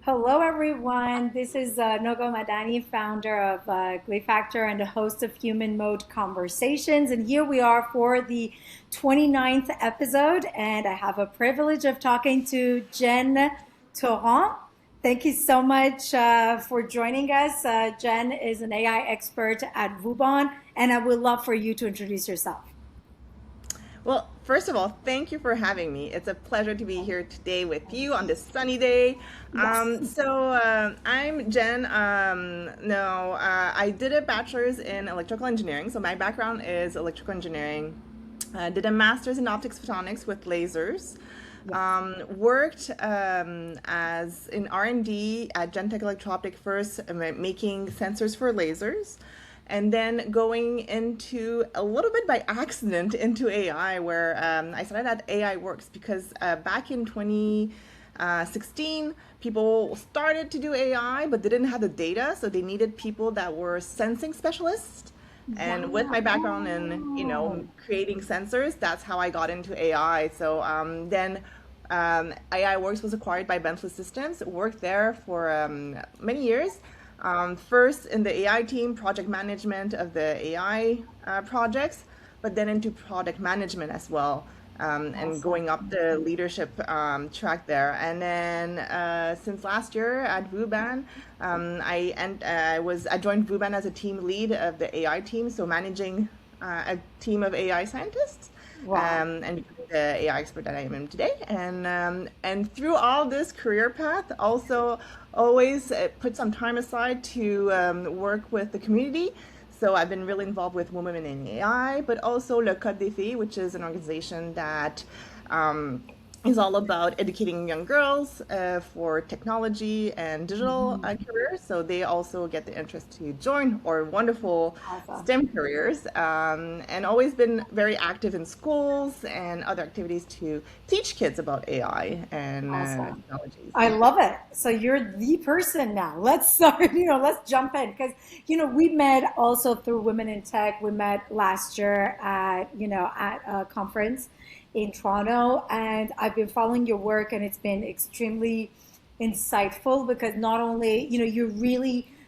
Hello, everyone. This is Nogol Madani, founder of Glee Factor and the host of Human Mode Conversations. And here we are for the 29th episode. And I have a privilege of talking to Gen Taurand. Thank you so much for joining us. Jen is an AI expert at Vooban, and I would love for you to introduce yourself. Well, first of all, thank you for having me. It's a pleasure to be here today with you on this sunny day. Yes. I'm Jen. No, I did a bachelor's in electrical engineering. So my background is electrical engineering. Did a master's in optics photonics with lasers. Yes. Worked as in R&D at Gen Electro-Optic first, making sensors for lasers, and then going into a little bit by accident into AI, where I started at AI Works because back in 2016, people started to do AI, but they didn't have the data, so they needed people that were sensing specialists. And with my background in, Wow. creating sensors, that's how I got into AI. Then AI Works was acquired by Bentley Systems. Worked there for many years. First in the AI team, project management of the AI projects, but then into product management as well, and Awesome. going up the leadership track there. And then since last year at Vooban, I joined Vooban as a team lead of the AI team, so managing a team of AI scientists, Wow. and becoming the AI expert that I am today. And through all this career path, also always put some time aside to work with the community. So I've been really involved with Women in AI, but also Le Code des Filles, which is an organization that um, is all about educating young girls for technology and digital Mhm. careers. So they also get the interest to join our wonderful Awesome. STEM careers, and always been very active in schools and other activities to teach kids about AI and Awesome. technologies. I love it. So you're the person now. Let's start, let's jump in because, we met also through Women in Tech. We met last year at a conference in Toronto, and I've been following your work, and it's been extremely insightful because not only,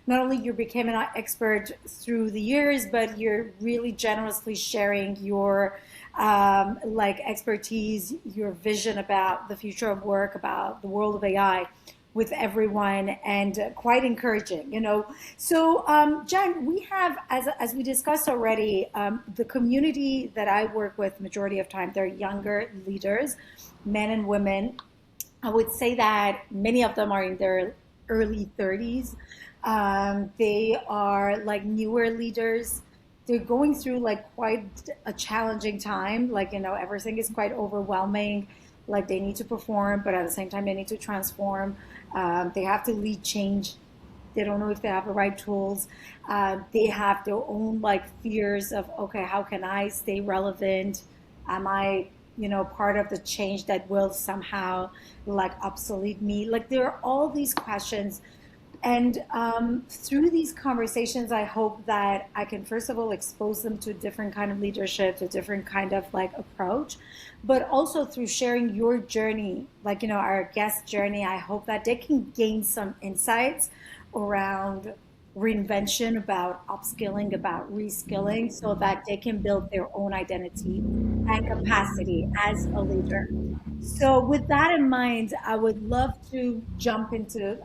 not only you became an expert through the years, but you're really generously sharing your like expertise, your vision about the future of work, about the world of AI with everyone, and quite encouraging, So, Jen, we have, as we discussed already, the community that I work with, majority of time, they're younger leaders, men and women. I would say that many of them are in their early 30s. They are like newer leaders. They're going through like quite a challenging time. Like, everything is quite overwhelming. Like, they need to perform, but at the same time, they need to transform. They have to lead change. They don't know if they have the right tools. They have their own like fears of, okay, how can I stay relevant? Am I, part of the change that will somehow like obsolete me? Like, there are all these questions. And through these conversations, I hope that I can, first of all, expose them to a different kind of leadership, to a different kind of like approach, but also through sharing your journey, like, our guest journey, I hope that they can gain some insights around reinvention, about upskilling, about reskilling, so that they can build their own identity and capacity as a leader. So with that in mind, I would love to jump into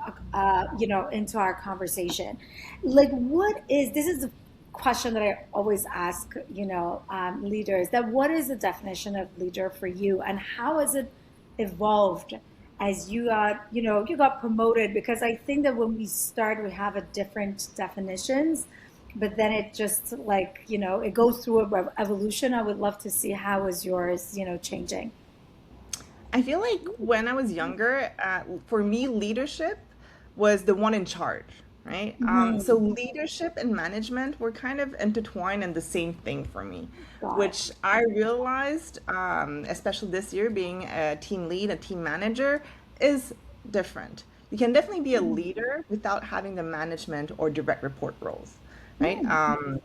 into our conversation. Like, what is this is a question that I always ask, leaders, that what is the definition of leader for you, and how has it evolved as you got promoted? Because I think that when we start, we have a different definitions, but then it just like, it goes through a evolution. I would love to see how is yours, changing. I feel like when I was younger, for me, leadership was the one in charge, right? So Mhm. leadership and management were kind of intertwined in the same thing for me, Got it. which I realized, especially this year, being a team lead, a team manager, is different. You can definitely be a leader without having the management or direct report roles, right? Mm.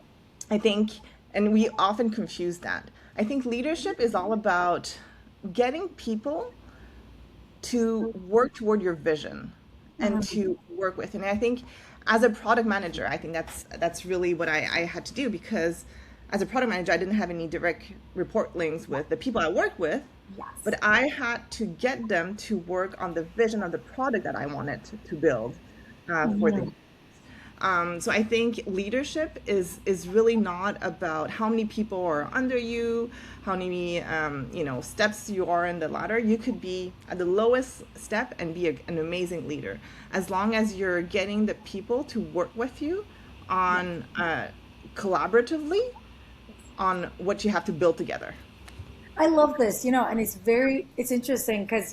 I think, and we often confuse that. I think leadership is all about getting people to work toward your vision and Mhm. to work with. And I think as a product manager, I think that's really what I had to do, because as a product manager, I didn't have any direct report links with the people I work with, Yes. but I had to get them to work on the vision of the product that I wanted to build for the. Mhm. So I think leadership is really not about how many people are under you, how many steps you are in the ladder. You could be at the lowest step and be an amazing leader, as long as you're getting the people to work with you Yes. on collaboratively Yes. on what you have to build together. I love this, and it's interesting because,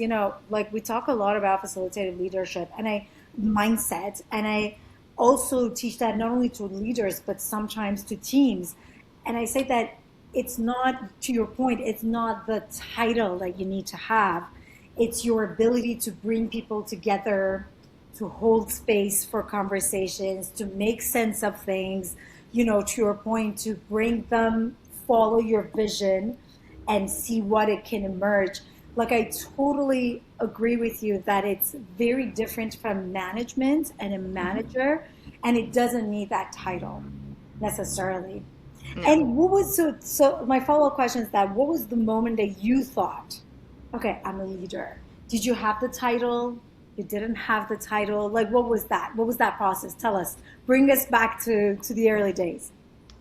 like we talk a lot about facilitated leadership and mindset, and I also teach that not only to leaders, but sometimes to teams. And I say that it's not, to your point, it's not the title that you need to have. It's your ability to bring people together, to hold space for conversations, to make sense of things, to your point, to bring them, follow your vision and see what it can emerge. Like, I totally agree with you that it's very different from management and a manager, and it doesn't need that title necessarily. Yeah. And what was so my follow-up question is that what was the moment that you thought, okay, I'm a leader? Did you have the title? You didn't have the title? Like, what was that? What was that process? Tell us. Bring us back to the early days.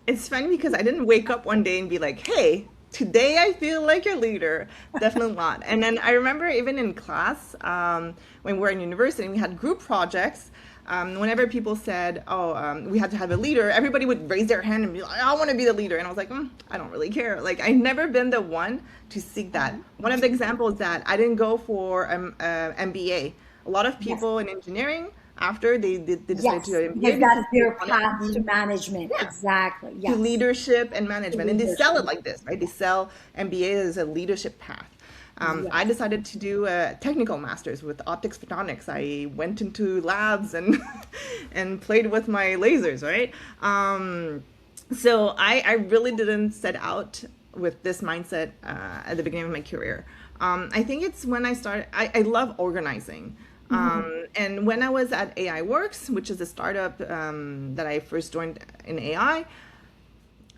It's funny because I didn't wake up one day and be like, hey, today I feel like a leader. Definitely not. And then I remember even in class, when we were in university and we had group projects, whenever people said, oh, we had to have a leader, everybody would raise their hand and be like, I want to be the leader. And I was like, I don't really care. Like, I've never been the one to seek that. One of the examples that I didn't go for MBA. A lot of Yes. people in engineering, after they decided to Yes. do MBA Because because that's they their wanted to path to be, management. yeah, Exactly. to Yes. leadership and management. And they sell it Leadership. like this, right? They sell MBA as a leadership path. I Yes. decided to do a technical master's with optics photonics. I went into labs and and played with my lasers, right? So I really didn't set out with this mindset at the beginning of my career. I think it's when I started, I love organizing. Mhm. And when I was at AI Works, which is a startup that I first joined in AI,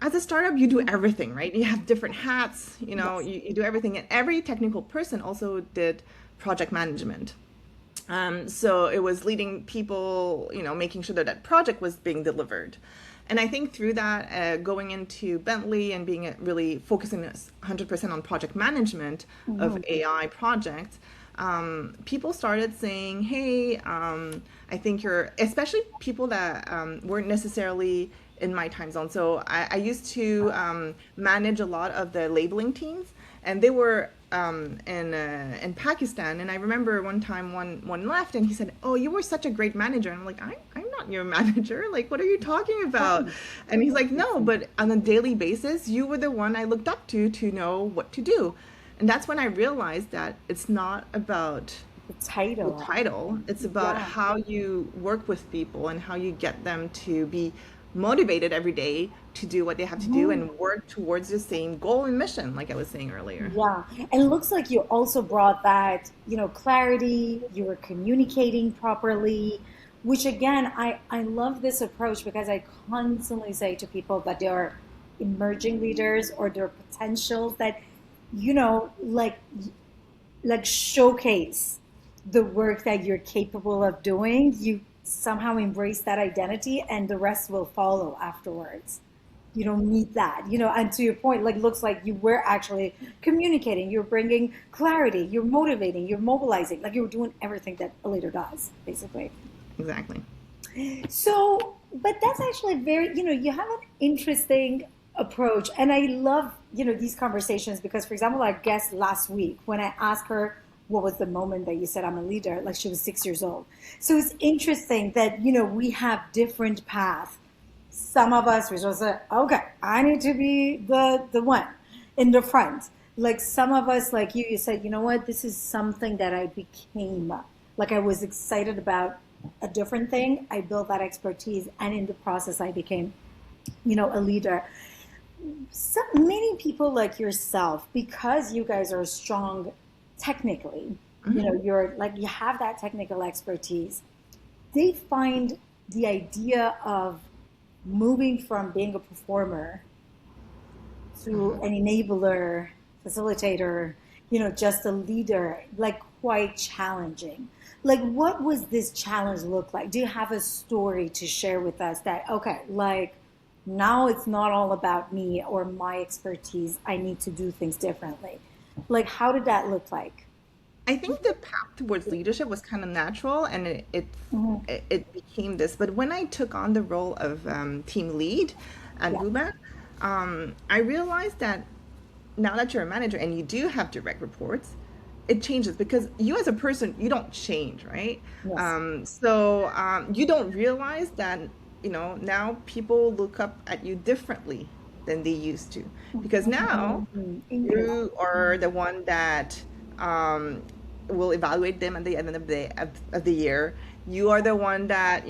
as a startup, you do everything, right? You have different hats, Yes. you do everything. And every technical person also did project management. So it was leading people, making sure that that project was being delivered. And I think through that, going into Bentley and being really focusing 100% on project management of Mhm. AI projects, people started saying, hey, I think you're, especially people that weren't necessarily in my time zone. So I used to manage a lot of the labeling teams, and they were in Pakistan. And I remember one time one left, and he said, "Oh, you were such a great manager." And I'm like, I'm not your manager. Like, what are you talking about? Right. And he's like, "No, but on a daily basis, you were the one I looked up to know what to do." And that's when I realized that it's not about The the title. title. It's about Yeah. how you work with people and how you get them to be motivated every day to do what they have to do Mhm. and work towards the same goal and mission, like I was saying earlier. Yeah. And it looks like you also brought that, clarity, you were communicating properly, which again, I love this approach because I constantly say to people that they are emerging leaders or their potentials that, like showcase the work that you're capable of doing. You somehow embrace that identity and the rest will follow afterwards. You don't need that, and to your point, like, looks like you were actually communicating, you're bringing clarity, you're motivating, you're mobilizing, like you're doing everything that a leader does, basically. Exactly. So, but that's actually very, you have an interesting approach. And I love, these conversations because, for example, our guest last week, when I asked her what was the moment that you said I'm a leader, like she was 6 years old. So it's interesting that, we have different paths. Some of us, we just say, okay, I need to be the one in the front. Like some of us, like you said, you know what, this is something that I became. Like I was excited about a different thing. I built that expertise, and in the process, I became, a leader. So many people like yourself, because you guys are strong technically, Hmm. you're like you have that technical expertise. they find the idea of moving from being a performer to an enabler, facilitator, just a leader, like quite challenging. Like, what was this challenge look like? Do you have a story to share with us that, okay, like now it's not all about me or my expertise. I need to do things differently. Like, how did that look like? I think the path towards leadership was kind of natural, and Mhm. it became this. But when I took on the role of team lead at Yeah. Vooban, I realized that now that you're a manager and you do have direct reports, it changes because you as a person, you don't change, right? Yes. You don't realize that, now people look up at you differently than they used to. Because now Mhm. Interesting. you are the one that um, will evaluate them at the end of the year. You are the one that,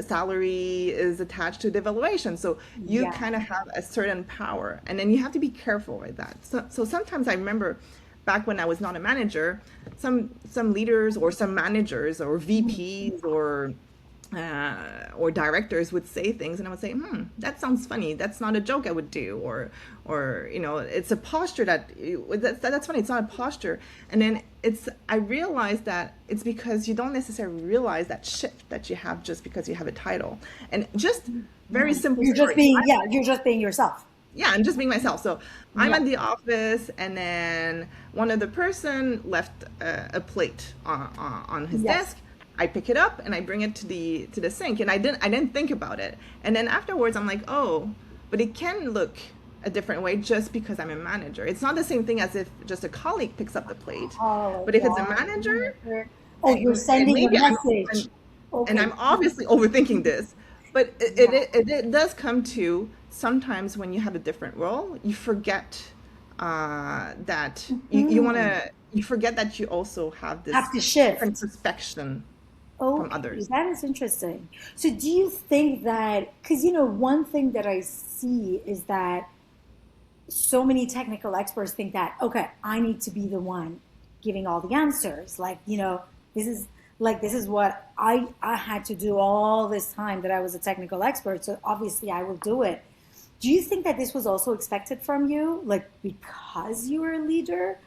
salary is attached to the evaluation. So you Yeah. kind of have a certain power. And then you have to be careful with that. So sometimes I remember back when I was not a manager, some leaders or some managers or VPs or directors would say things, and I would say, that sounds funny. That's not a joke I would do, or it's a posture that's funny. It's not a posture. And then I realized that it's because you don't necessarily realize that shift that you have just because you have a title. And just very Mhm. simple You're just story. being, yeah, you're just being yourself. Yeah, I'm just being myself. So I'm Yeah. at the office, and then one of the person left a plate on his Yes. desk. I pick it up and I bring it to the sink, and I didn't think about it. And then afterwards, I'm like, oh, but it can look a different way just because I'm a manager. It's not the same thing as if just a colleague picks up the plate, Oh, but if it's a yeah. manager, Oh, you're and sending a maybe message. and I'm Okay. obviously overthinking this, but it, Yeah. it, it, it does come to sometimes when you have a different role, you forget that Mhm. you forget that you also have Have this to different shift. perspective from Okay, others. that is interesting. So, do you think that, because, one thing that I see is that so many technical experts think that, okay, I need to be the one giving all the answers. Like, this is this is what I had to do all this time that I was a technical expert. So obviously I will do it. Do you think that this was also expected from you, like because you were a leader?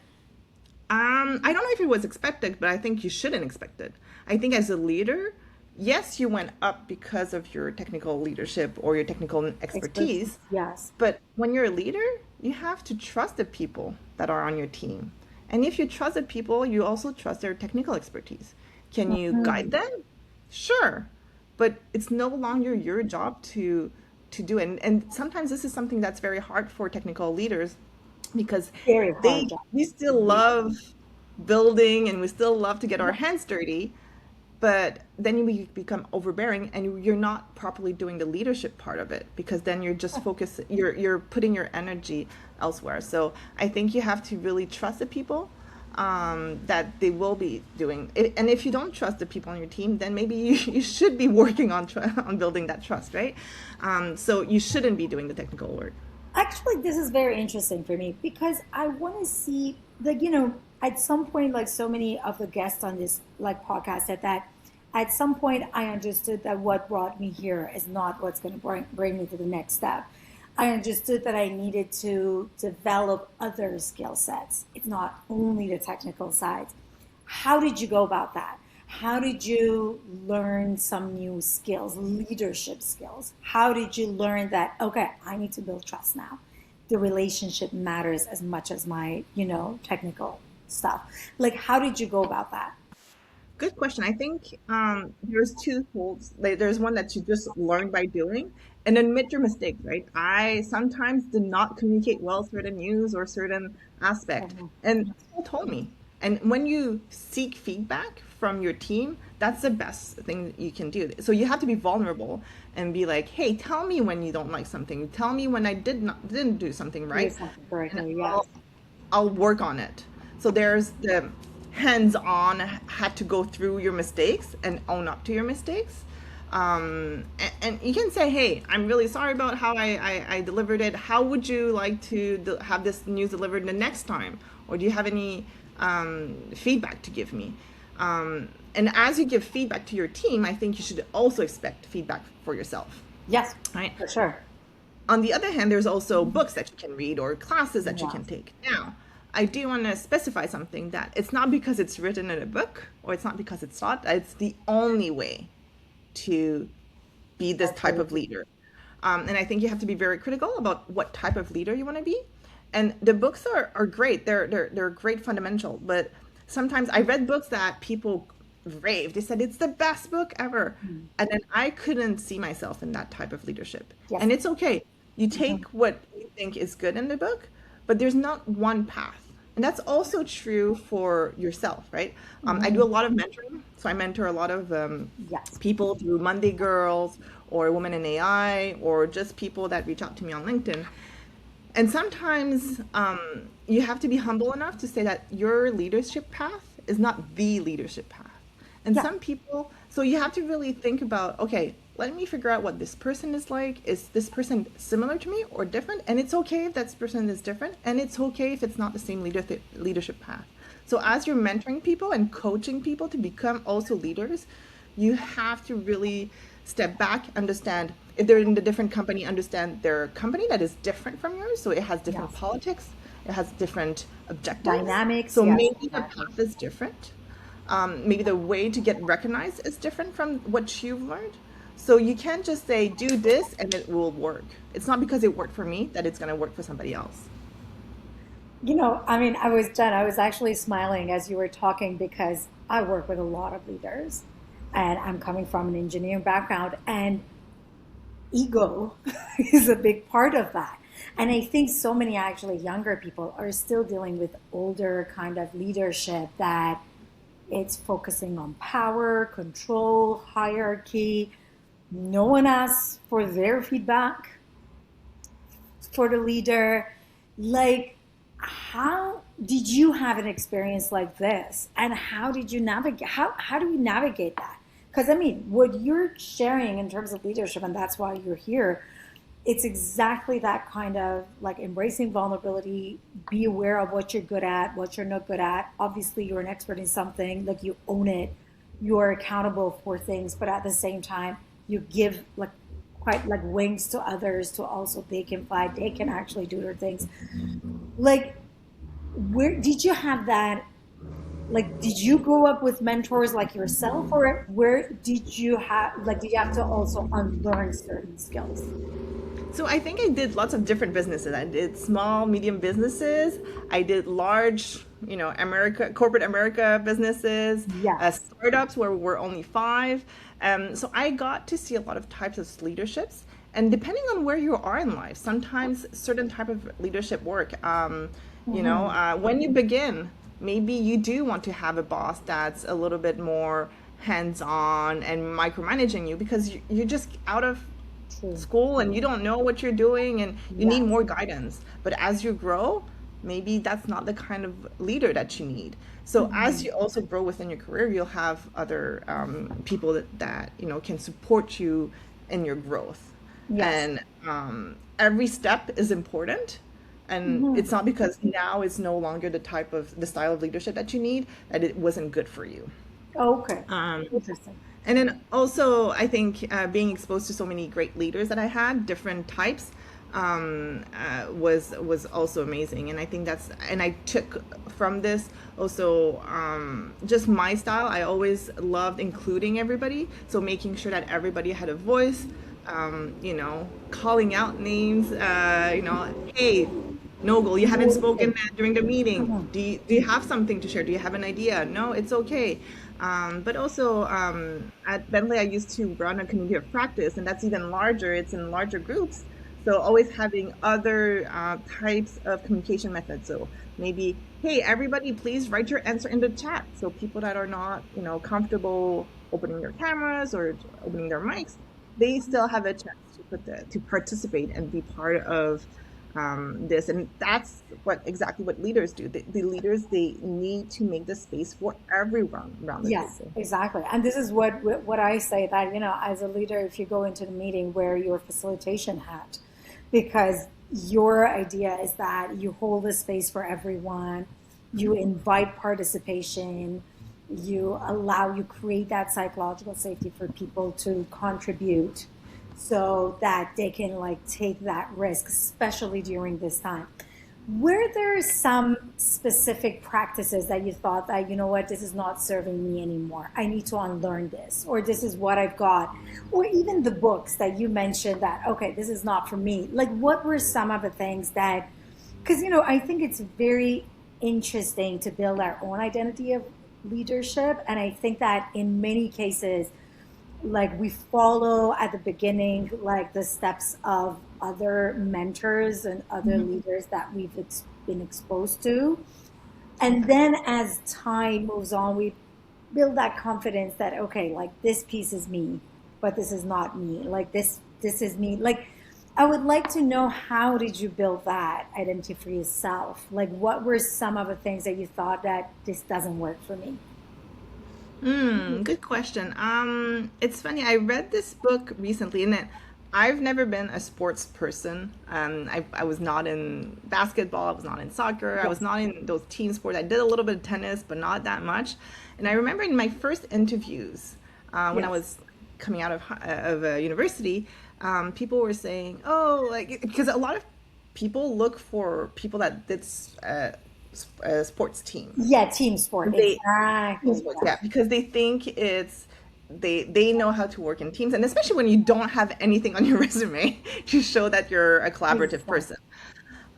I don't know if it was expected, but I think you shouldn't expect it. I think as a leader, yes, you went up because of your technical leadership or your technical Expertise, expertise, yes. but when you're a leader, you have to trust the people that are on your team. And if you trust the people, you also trust their technical expertise. Can you guide Mhm. them? Sure. But it's no longer your job to do it. And sometimes this is something that's very hard for technical leaders because Very hard job. we still love building and we still love to get our Yeah. hands dirty, but then we become overbearing and you're not properly doing the leadership part of it because then you're just focused, you're putting your energy elsewhere. So I think you have to really trust the people that they will be doing it. And if you don't trust the people on your team, then maybe you should be working on on building that trust, right? So you shouldn't be doing the technical work. Actually, this is very interesting for me because I want to see, like, at some point, like so many of the guests on this like podcast said that at some point I understood that what brought me here is not what's going to bring me to the next step. I understood that I needed to develop other skill sets. It's not only the technical sides. How did you go about that? How did you learn some new skills, leadership skills? How did you learn that, okay, I need to build trust now? The relationship matters as much as my, technical stuff. Like, how did you go about that? Good question. I think there's two folds. Like, there's one that you just learn by doing and admit your mistakes, right? I sometimes did not communicate well certain news or certain aspect, Mhm. and people told me. And when you seek feedback from your team, that's the best thing you can do. So you have to be vulnerable and be like, "Hey, tell me when you don't like something. Tell me when I didn't do something Do right, something and correctly, yes. I'll work on it." So there's the hands-on, had to go through your mistakes and own up to your mistakes. And you can say, hey, I'm really sorry about how I delivered it. How would you like to have this news delivered the next time? Or do you have any feedback to give me? And as you give feedback to your team, I think you should also expect feedback for yourself, Yes, right? for sure. On the other hand, there's also books that you can read or classes that you can Yes. take. Now, I do want to specify something that it's not because it's written in a book or it's not because it's taught, it's the only way to be this type of Absolutely. leader. And I think you have to be very critical about what type of leader you want to be. And the books are great. They're great fundamental. But sometimes I read books that people raved. They said it's the best book ever. Mm. And then I couldn't see myself in that type of leadership. Yes. And it's okay. You Mhm. take what you think is good in the book, but there's not one path. And that's also true for yourself, right? I do a Mhm. lot of mentoring. So I mentor a lot of Yes. people through Monday Girls or Women in AI or just people that reach out to me on LinkedIn. And sometimes you have to be humble enough to say that your leadership path is not the leadership path. And Yeah. some people, so you have to really think about, okay, let me figure out what this person is like. Is this person similar to me or different? And it's okay if that person is different. And it's okay if it's not the same leadership path. So as you're mentoring people and coaching people to become also leaders, you have to really step back, understand if they're in a different company, understand their company that is different from yours. So it has different Yes. politics, it has different objectives. Dynamics. So Yes. maybe the Exactly. path is different. Maybe the way to get recognized is different from what you've learned. So you can't just say, do this and it will work. It's not because it worked for me that it's going to work for somebody else. I mean, I was actually smiling as you were talking because I work with a lot of leaders and I'm coming from an engineering background, and ego is a big part of that. And I think so many actually younger people are still dealing with older kind of leadership that it's focusing on power, control, hierarchy. No one asks for their feedback for the leader. Like, how did you have an experience like this? And how did you navigate? How do we navigate that? Because I mean, what you're sharing in terms of leadership, and that's why you're here, it's exactly that kind of like embracing vulnerability, be aware of what you're good at, what you're not good at. Obviously, you're an expert in something, like you own it, you're accountable for things, but at the same time, you give like quite like wings to others to also they can fly, they can actually do their things. Like, where did you have that? Like, did you grow up with mentors like yourself, or where did you have to also unlearn certain skills? So I think I did lots of different businesses. I did small, medium businesses. I did large, corporate America businesses, Yes. startups where we're only five. So I got to see a lot of types of leaderships. And depending on where you are in life, sometimes certain type of leadership work. Hmm. When you begin, maybe you do want to have a boss that's a little bit more hands-on and micromanaging you because you're just out of True. school and you don't know what you're doing and you need Yes. more guidance. But as you grow, maybe that's not the kind of leader that you need. So as Hmm. you also grow within your career, you'll have other people that can support you in your growth. Yes. And every step is important. And Hmm. it's not because now is no longer the style of leadership that you need that it wasn't good for you. Okay. Um, Interesting. and then also, I think being exposed to so many great leaders that I had, different types, was also amazing. And I think and I took from this also just my style. I always loved including everybody, so making sure that everybody had a voice. Calling out names. Hey, Nogol, you haven't spoken Okay. during the meeting. Mhm. Do you have something to share? Do you have an idea? No, it's okay. But also at Bentley, I used to run a community of practice, and that's even larger. It's in larger groups. So always having other types of communication methods. So maybe, hey, everybody, please write your answer in the chat. So people that are not comfortable opening their cameras or opening their mics, they still have a chance to participate and be part of this. And that's exactly what leaders do. The leaders, they need to make the space for everyone around the Yes, table. exactly. And this is what I say, that, as a leader, if you go into the meeting, wear your facilitation hat, because your idea is that you hold the space for everyone, you invite participation, you create that psychological safety for people to contribute so that they can like take that risk, especially during this time. Were there some specific practices that you thought that, you know what, this is not serving me anymore? I need to unlearn this, or this is what I've got, or even the books that you mentioned that, okay, this is not for me. Like, what were some of the things that, because, I think it's very interesting to build our own identity of leadership. And I think that in many cases, like we follow at the beginning like the steps of other mentors and other Mhm. leaders that been exposed to, and then as time moves on we build that confidence that, okay, like this piece is me, but this is not me, like this is me. Like, I would like to know, how did you build that identity for yourself? Like, what were some of the things that you thought that this doesn't work for me? Good question. It's funny. I read this book recently, and I've never been a sports person. I was not in basketball. I was not in soccer. I was Yes. not in those team sports. I did a little bit of tennis, but not that much. And I remember in my first interviews, when I Yes. was coming out of university, people were saying, "Oh, like," because a lot of people look for people that did sports team. Yeah, team sport, They Team exactly. sports, yeah, because they think they know how to work in teams, and especially when you don't have anything on your resume to show that you're a collaborative Exactly. person.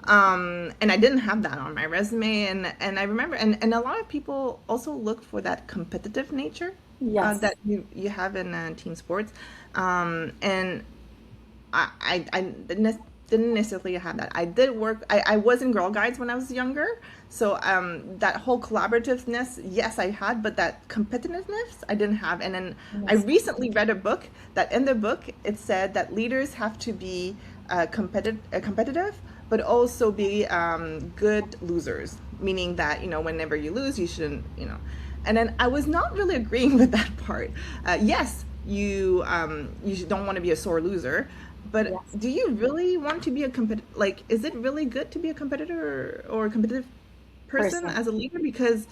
And I didn't have that on my resume, and I remember, and a lot of people also look for that competitive nature Yes. that you have in team sports, and I didn't necessarily have that. I did work. I was in Girl Guides when I was younger, so that whole collaborativeness, yes, I had, but that competitiveness, I didn't have. And then I Yes. recently read a book that in the book it said that leaders have to be competitive, but also be good losers, meaning that whenever you lose, you shouldn't. And then I was not really agreeing with that part. Yes, you don't want to be a sore loser, but Yes. do you really want to be a competitor? Like, is it really good to be a competitor or a competitive person Person. as a leader? Because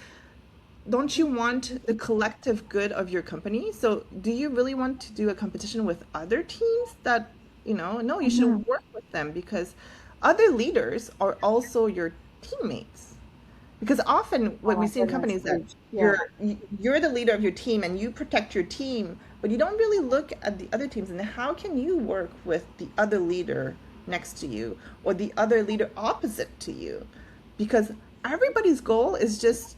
don't you want the collective good of your company? So, do you really want to do a competition with other teams that, no, you Mhm. should work with them because other leaders are also your teammates. Because often Oh what we my see in goodness. companies that Huge. Yeah. you're the leader of your team and you protect your team, but you don't really look at the other teams and how can you work with the other leader next to you or the other leader opposite to you? Because everybody's goal is just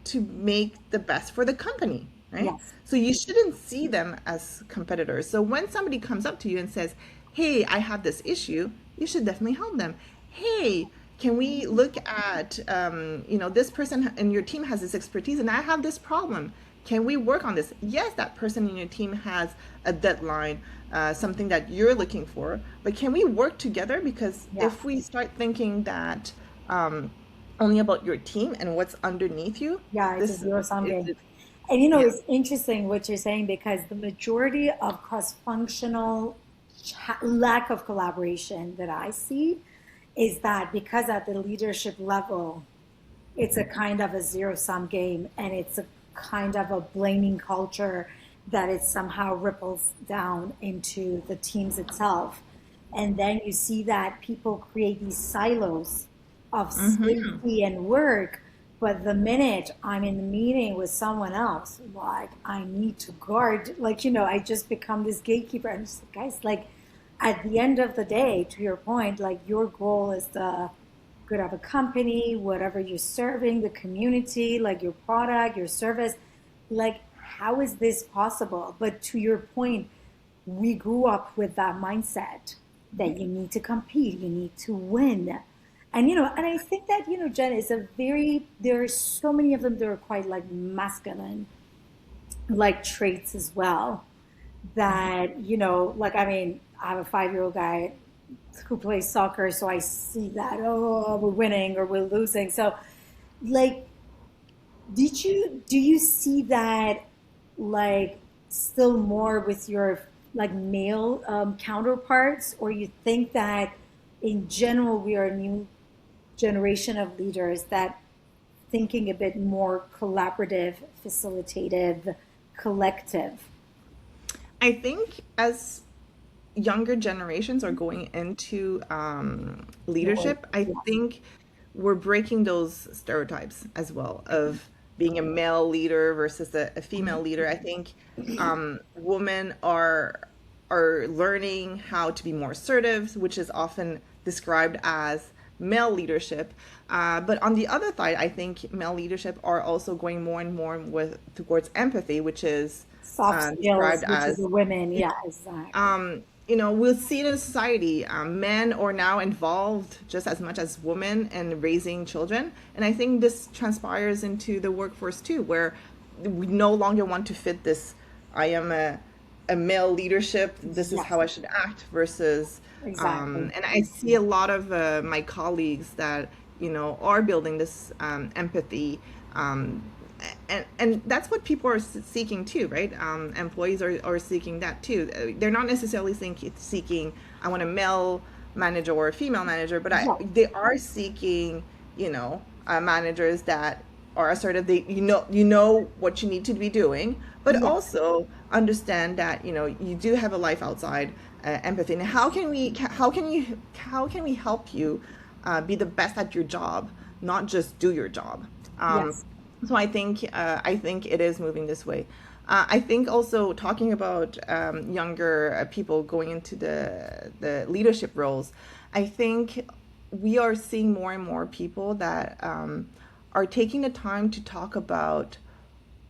to make the best for the company, right? Yes. So you shouldn't see them as competitors. So when somebody comes up to you and says, "Hey, I have this issue," you should definitely help them. "Hey, can we look at, this person in your team has this expertise and I have this problem. Can we work on this?" Yes, that person in your team has a deadline, something that you're looking for, but can we work together? Because if Yes. we start thinking that only about your team and what's underneath you, Yeah, it's a this zero sum is game. it. And Yeah. it's interesting what you're saying, because the majority of cross-functional lack of collaboration that I see is that because at the leadership level, it's a kind of a zero-sum game, and it's a kind of a blaming culture that it somehow ripples down into the teams itself. And then you see that people create these silos of Mm-hmm. safety and work. But the minute I'm in the meeting with someone else, like I need to guard, like, I just become this gatekeeper. And just, guys, like at the end of the day, to your point, like your goal is the good of a company, whatever you're serving, the community, like your product, your service. Like, how is this possible? But to your point, we grew up with that mindset that you need to compete, you need to win. And and I think that, Jen, is there are so many of them that are quite like masculine like traits as well. That, like, I mean, I have a 5-year-old guy who plays soccer, so I see that, oh, we're winning or we're losing. So, like, do you see that, like, still more with your like male counterparts, or you think that in general we are a new generation of leaders that thinking a bit more collaborative, facilitative, collective. I think as younger generations are going into More, leadership, I yes, think we're breaking those stereotypes as well of being a male leader versus a female leader. I think women are learning how to be more assertive, which is often described as male leadership. But on the other side, I think male leadership are also going more and more with towards empathy, which is soft described skills, which is as the women. Yeah, exactly. we'll see it in society. Men are now involved just as much as women in raising children. And I think this transpires into the workforce too, where we no longer want to fit this I am a male leadership, this is how Yes, I should act, versus, exactly. and I see a lot of my colleagues that, are building this empathy. Um, and that's what people are seeking too, right? Employees are seeking that too. They're not necessarily seeking, I want a male manager or a female manager, but Right. they are seeking, managers that are assertive. You know what you need to be doing, but Yes. also understand that you do have a life outside empathy. And how can we help you be the best at your job, not just do your job. Yes. So I think it is moving this way. I think also talking about younger people going into the leadership roles. I think we are seeing more and more people that are taking the time to talk about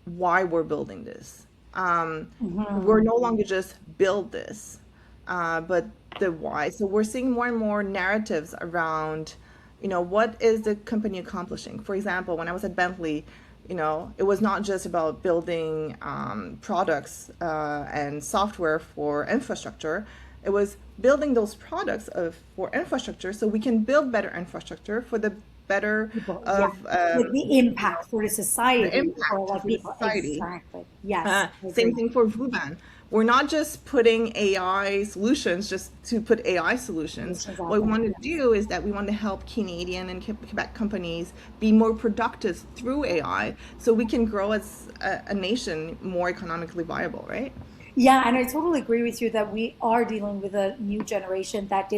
why we're building this. We're Hmm. no longer just build this, but the why. So we're seeing more and more narratives around, what is the company accomplishing? For example, when I was at Bentley, it was not just about building products and software for infrastructure. It was building those products for infrastructure so we can build better infrastructure for the better People, yeah. of Like the impact for the the society, for impact like for the people. society. Exactly. Yes, I Same agree. thing for Vooban. We're not just putting AI solutions just to put AI solutions. Solutions What out we there. want to Yes. do is that we want to help Canadian and Quebec companies be more productive through AI so we can grow as a nation more economically viable, right? Yeah, and I totally agree with you that we are dealing with a new generation that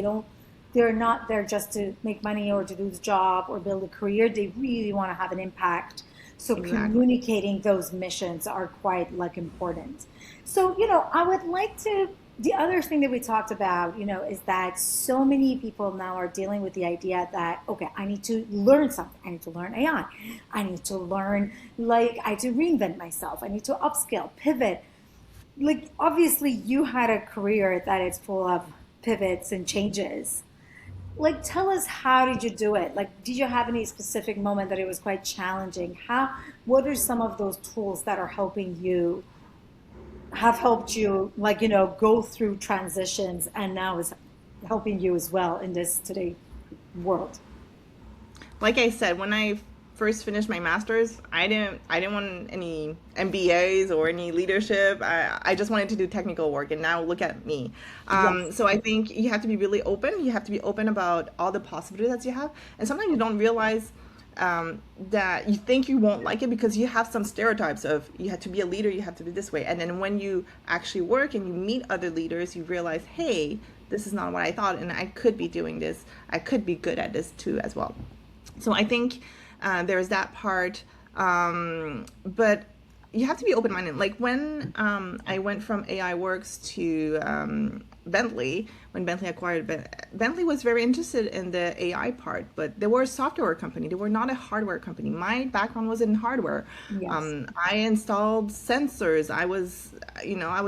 they're not there just to make money or to do the job or build a career. They really want to have an impact. So Exactly. communicating those missions are quite like important. So, I would like to, the other thing that we talked about, is that so many people now are dealing with the idea that, okay, I need to learn something. I need to learn AI. I need to learn, like, I need to reinvent myself. I need to upskill, pivot, like obviously you had a career that is full of pivots and changes. Like tell us, how did you do it? Like did you have any specific moment that it was quite challenging? What are some of those tools that are helping you, have helped you, like, go through transitions and now is helping you as well in this today world? Like I said, when I first finished my master's, I didn't want any MBAs or any leadership. I just wanted to do technical work, and now look at me. Yes. So I think you have to be really open. You have to be open about all the possibilities that you have, and sometimes you don't realize that you think you won't like it because you have some stereotypes of you have to be a leader, you have to be this way, and then when you actually work and you meet other leaders, you realize, hey, this is not what I thought, and I could be doing this. I could be good at this too as well. So I think there's that part, but you have to be open minded. Like when I went from AI Works to Bentley, when Bentley acquired Bentley was very interested in the AI part, but they were a software company. They were not a hardware company. My background was in hardware. Yes. I installed sensors. I was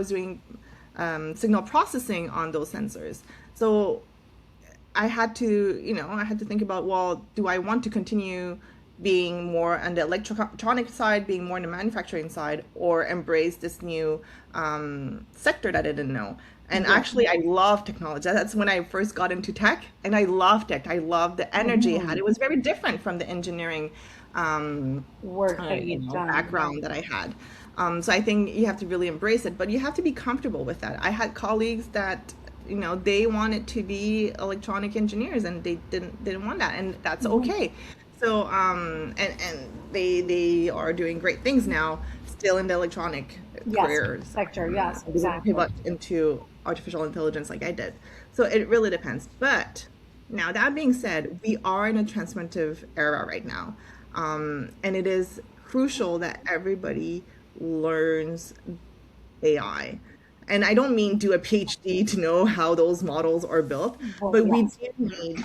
doing signal processing on those sensors. So I had to think about, well, do I want to continue being more on the electronic side, being more on the manufacturing side, or embrace this new sector that I didn't know? And Yes. actually, I love technology. That's when I first got into tech, and I loved it. I loved the energy it had. Mhm. It was very different from the engineering Work that you've done. Yeah. background that I had. So I think you have to really embrace it, but you have to be comfortable with that. I had colleagues that they wanted to be electronic engineers and they didn't want that, and that's Mhm. okay. So and they are doing great things now, still in the electronic Yes, careers. sector. Yes, They didn't exactly. pivot into artificial intelligence like I did. So it really depends. But now that being said, we are in a transformative era right now, and it is crucial that everybody learns AI. And I don't mean do a PhD to know how those models are built, Well, but we yes. do need,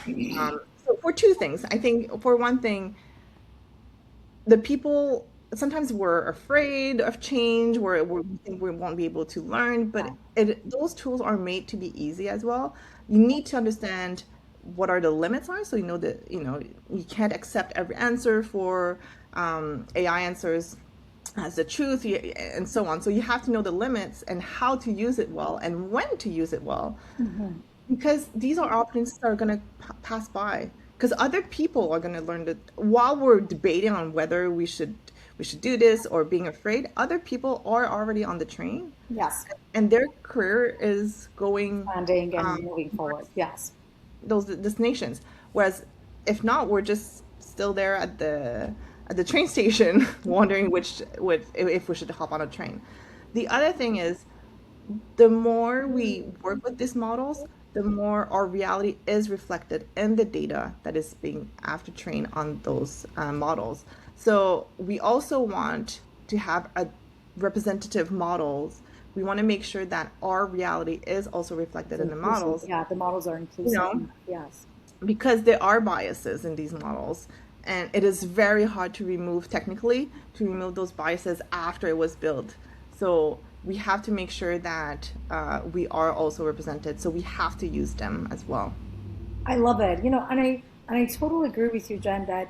so for two things. I think for one thing, the people sometimes we're afraid of change, we think we won't be able to learn, but Right. those tools are made to be easy as well. You need to understand what are the limits are, so you know that you can't accept every answer for AI answers as the truth, and so on. So you have to know the limits and how to use it well and when to use it well, Mhm. because these are opportunities that are going to pass by. Because other people are going to learn that while we're debating on whether we should do this or being afraid, other people are already on the train, Yes. and their career is going Expanding and um, moving forward. towards Yes. those destinations. Whereas if not, we're just still there at the train station, wondering if we should hop on a train. The other thing is, the more we work with these models, the more our reality is reflected in the data that is being after trained on those models. So we also want to have a representative models. We want to make sure that our reality is also It's reflected in the inclusive. models, Yeah, the models are you inclusive. know, Yes. because there are biases in these models. And it is very hard to remove technically, to remove those biases after it was built. So we have to make sure that we are also represented. So we have to use them as well. I love it. And I totally agree with you, Jen, that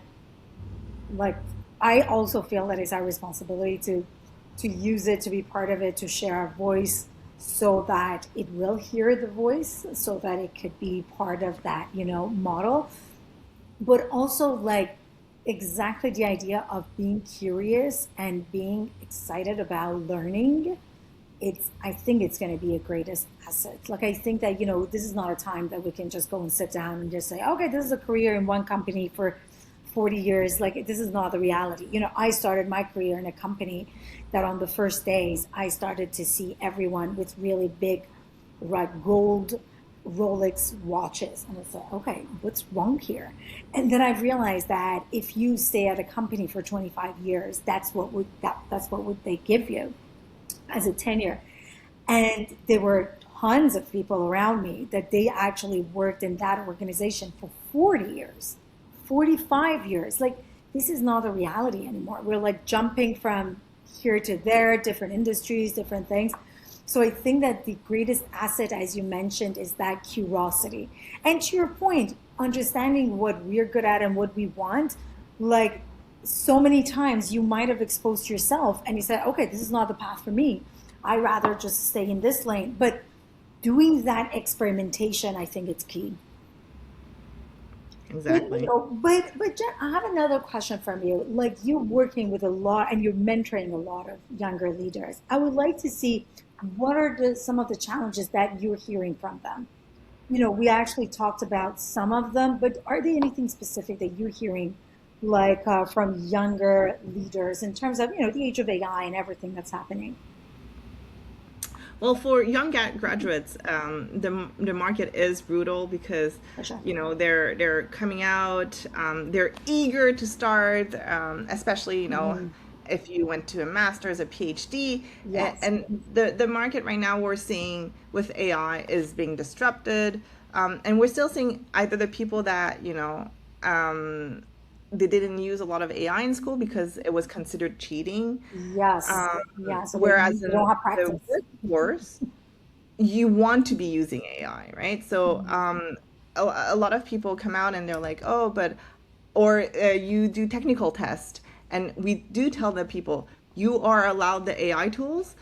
like I also feel that it's our responsibility to use it, to be part of it, to share our voice so that it will hear the voice, so that it could be part of that, model. But also like exactly the idea of being curious and being excited about learning. I think it's going to be a greatest asset. Like I think that this is not a time that we can just go and sit down and just say, okay, this is a career in one company for 40 years. Like this is not the reality. I started my career in a company that on the first days I started to see everyone with really big, like gold Rolex watches, and I said, okay, what's wrong here? And then I realized that if you stay at a company for 25 years, that's what would they give you as a tenure. And there were tons of people around me that they actually worked in that organization for 40 years, 45 years. Like, this is not the reality anymore. We're like jumping from here to there, different industries, different things. So I think that the greatest asset, as you mentioned, is that curiosity. And to your point, understanding what we're good at and what we want, like so many times you might have exposed yourself and you said, okay, this is not the path for me. I rather just stay in this lane. But doing that experimentation, I think it's key. But Exactly. Jen, I have another question from you. Like you're working with a lot and you're mentoring a lot of younger leaders. I would like to see what are some of the challenges that you're hearing from them. We actually talked about some of them, but are there anything specific that you're hearing, like from younger leaders in terms of the age of AI and everything that's happening? Well, for young graduates, the market is brutal because, For sure. they're coming out, they're eager to start, especially Mhm. if you went to a master's, a PhD, Yes. and the market right now we're seeing with AI is being disrupted, and we're still seeing either the people that they didn't use a lot of AI in school because it was considered cheating. Yes. Um, Yeah. So Whereas they don't in have the practice. workforce, you want to be using AI, right? So Mhm. a lot of people come out and they're like, oh, but, or you do technical test. And we do tell the people, you are allowed the AI tools,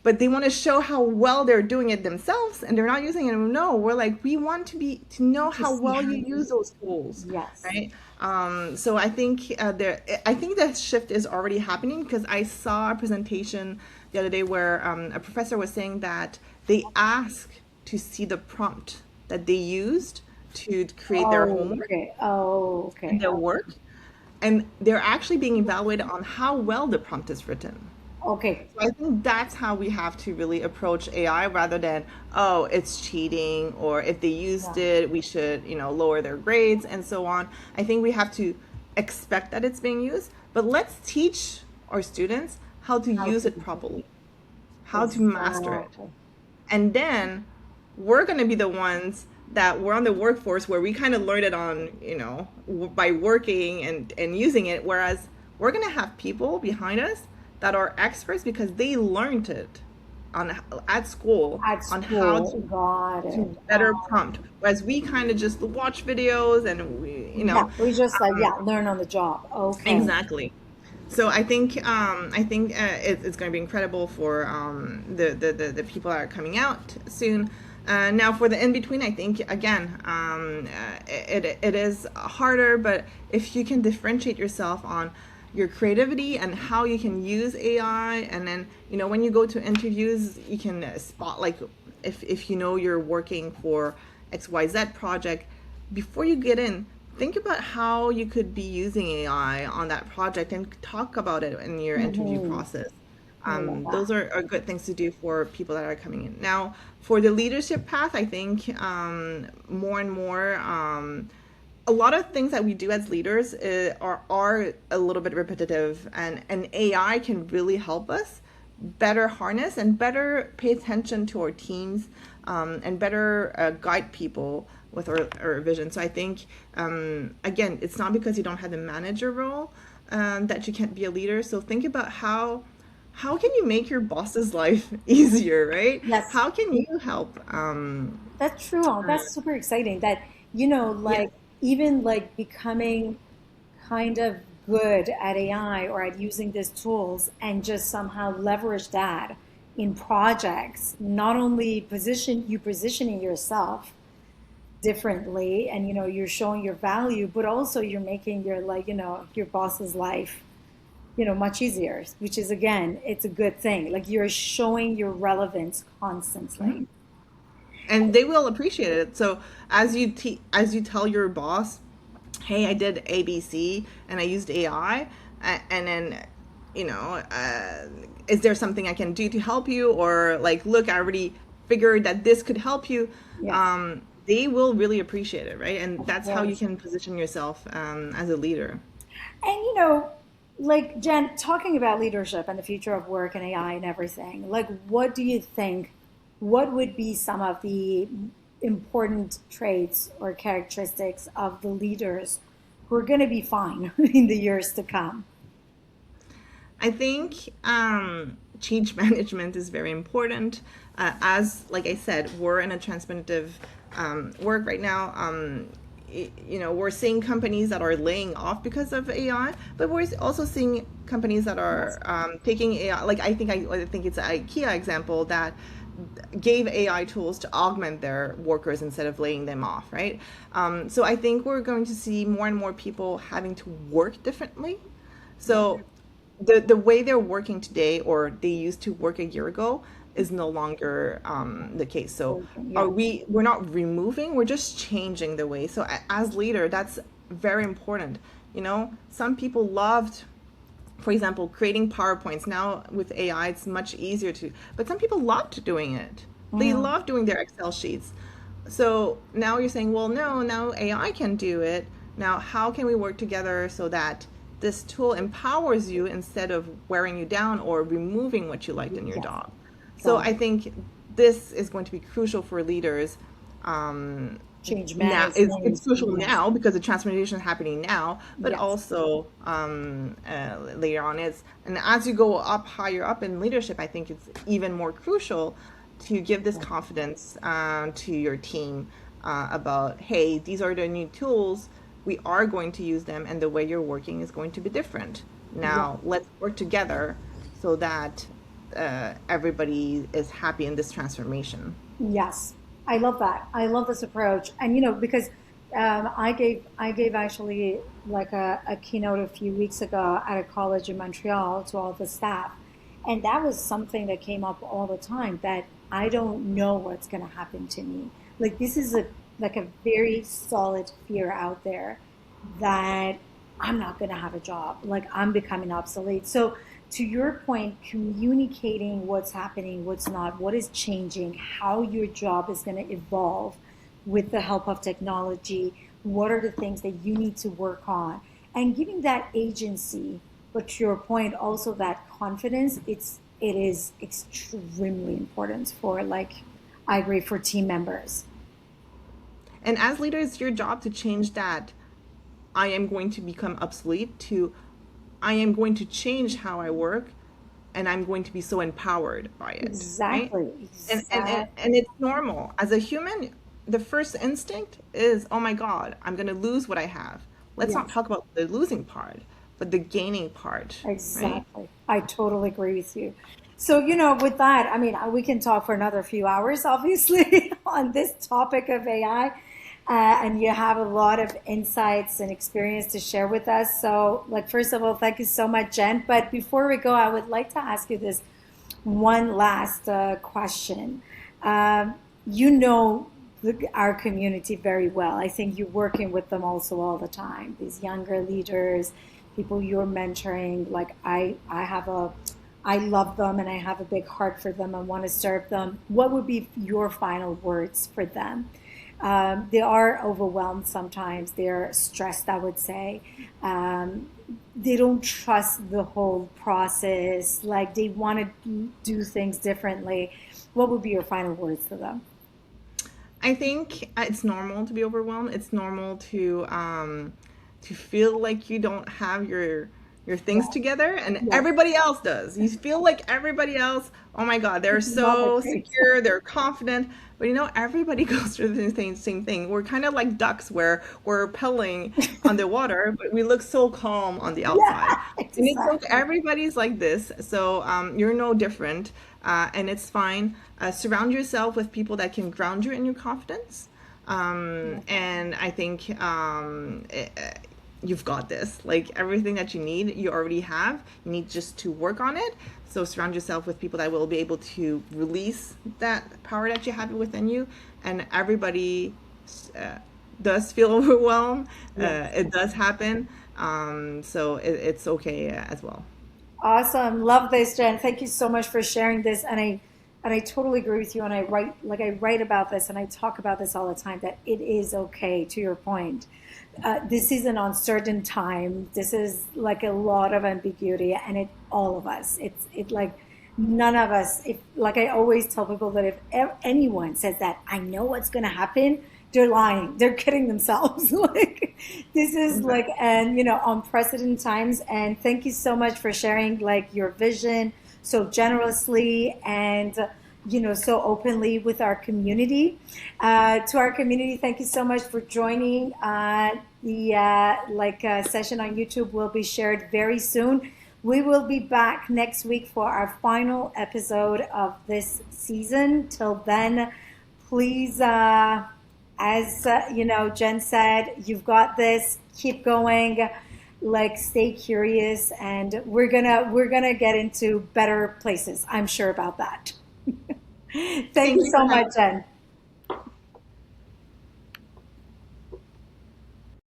but they want to show how well they're doing it themselves and they're not using it. No, we're like, we want to know To how see well how. you use those tools, Yes. right? So I think that shift is already happening because I saw a presentation the other day where a professor was saying that they ask to see the prompt that they used to create their Oh, homework okay. Oh, and okay. their work, and they're actually being evaluated on how well the prompt is written. Okay. So I think that's how we have to really approach AI rather than, oh, it's cheating, or if they used Yeah. it, we should, lower their grades and so on. I think we have to expect that it's being used, but let's teach our students how to How use to it use it. properly, how to master it. Exactly. And then we're going to be the ones that we're on the workforce where we kind of learned it on, by working and using it. Whereas we're going to have people behind us that are experts because they learned it on at school At on how school. Got to it. better prompt. Whereas we kind of just watch videos and Yeah, we just like, um, yeah, learn on the job. Okay. exactly. So it's going to be incredible for the people that are coming out soon. Now for the in between, I think again, it is harder, but if you can differentiate yourself on your creativity and how you can use AI, and then when you go to interviews, you can spot, like, if you're working for XYZ project, before you get in, think about how you could be using AI on that project and talk about it in your interview Hmm. process. I love Those that. are good things to do for people that are coming in. Now, for the leadership path, I think more and more, a lot of things that we do as leaders are a little bit repetitive, and AI can really help us better harness and better pay attention to our teams, and better guide people with our vision. So I think, again, it's not because you don't have the manager role, that you can't be a leader. So think about how can you make your boss's life easier, right? Yes, How can you help? that's true. That's super exciting that, Yeah. like even like becoming kind of good at AI or at using these tools and just somehow leverage that in projects, not only positioning yourself differently and you're showing your value, but also you're making your like, your boss's life, much easier, which is again, it's a good thing. Like you're showing your relevance constantly. And they will appreciate it. So as you tell your boss, "Hey, I did ABC and I used AI," and then is there something I can do to help you? Or like, look, I already figured that this could help you. Yes, They will really appreciate it, right? And of that's how you course. can position yourself as a leader. And like Jen, talking about leadership and the future of work and AI and everything, like what do you think, what would be some of the important traits or characteristics of the leaders who are going to be fine in the years to come? I think change management is very important. As like I said, we're in a transformative work right now. We're seeing companies that are laying off because of AI, but we're also seeing companies that Yes. are taking AI. Like I think it's an IKEA example that gave AI tools to augment their workers instead of laying them off, right? So I think we're going to see more and more people having to work differently. Yeah. So the way they're working today, or they used to work a year ago, is no longer the case. So Yeah. we're not removing, we're just changing the way. So as leader, that's very important. Some people loved, for example, creating PowerPoints. Now with AI, it's much easier to, but some people loved doing it. They Mhm. love doing their Excel sheets. So now you're saying, well, no, now AI can do it. Now, how can we work together so that this tool empowers you instead of wearing you down or removing what you liked in your Yes. job? So Got I it. think this is going to be crucial for leaders. Um, Change Now it's management. crucial Yeah. now because the transformation is happening now, but Yes. also later on is, and as you go up higher up in leadership, I think it's even more crucial to give this confidence to your team about, hey, these are the new tools. We are going to use them, and the way you're working is going to be different. Yeah. Now let's work together so that everybody is happy in this transformation. Yes, I love that. I love this approach, and because I gave actually like a keynote a few weeks ago at a college in Montreal to all the staff, and that was something that came up all the time that I don't know what's going to happen to me. Like this is a like a very solid fear out there that I'm not going to have a job. Like I'm becoming obsolete. So to your point, communicating what's happening, what's not, what is changing, how your job is going to evolve with the help of technology, what are the things that you need to work on, and giving that agency, but to your point, also that confidence, it is extremely important for like I agree for team members. And as leaders, it's your job to change that I am going to become obsolete to I am going to change how I work and I'm going to be so empowered by it, right? Exactly, And it's normal. As a human, the first instinct is, oh my God, I'm going to lose what I have. Let's not yes. talk about the losing part, but the gaining part, right? Exactly. I totally agree with you. So, with that, I mean, we can talk for another few hours, obviously, on this topic of AI. And you have a lot of insights and experience to share with us. So, like, first of all, thank you so much, Jen. But before we go, I would like to ask you this one last question. You know our community very well. I think you're working with them also all the time. These younger leaders, people you're mentoring. Like I love them and I have a big heart for them and want to serve them. What would be your final words for them? They are overwhelmed sometimes. They're stressed, I would say. Um, they don't trust the whole process. Like they want to do things differently. What would be your final words to them? I think it's normal to be overwhelmed. It's normal to feel like you don't have your things Yeah, together and yeah. everybody else does. You feel like everybody else, oh my God, they're Love it, so great. secure, they're confident. But everybody goes through the same thing. We're kind of like ducks where we're paddling on the water, but we look so calm on the outside. Yeah, And it's okay. exactly. Everybody's like this, so you're no different, and it's fine. Surround yourself with people that can ground you in your confidence, Love that. and I think you've got this. Like everything that you need, you already have. You need just to work on it. So surround yourself with people that will be able to release that power that you have within you, and everybody uh, does feel overwhelmed. Yes. It does happen. So it's okay as well. Awesome. Love this, Jen. Thank you so much for sharing this. And I totally agree with you. And I write about this and I talk about this all the time that it is okay, to your point. This is an uncertain time. This is like a lot of ambiguity and it all of us. It like none of us if like I always tell people that if anyone says that I know what's going to happen, they're lying. They're kidding themselves. Like this is like Exactly. and unprecedented times and thank you so much for sharing like your vision so generously and so openly with our community. To our community, thank you so much for joining. The session on YouTube will be shared very soon. We will be back next week for our final episode of this season. Till then, please, as Jen said, you've got this. Keep going. Like, stay curious, and we're gonna get into better places. I'm sure about that. Thank Thank you you so for much, having Jen.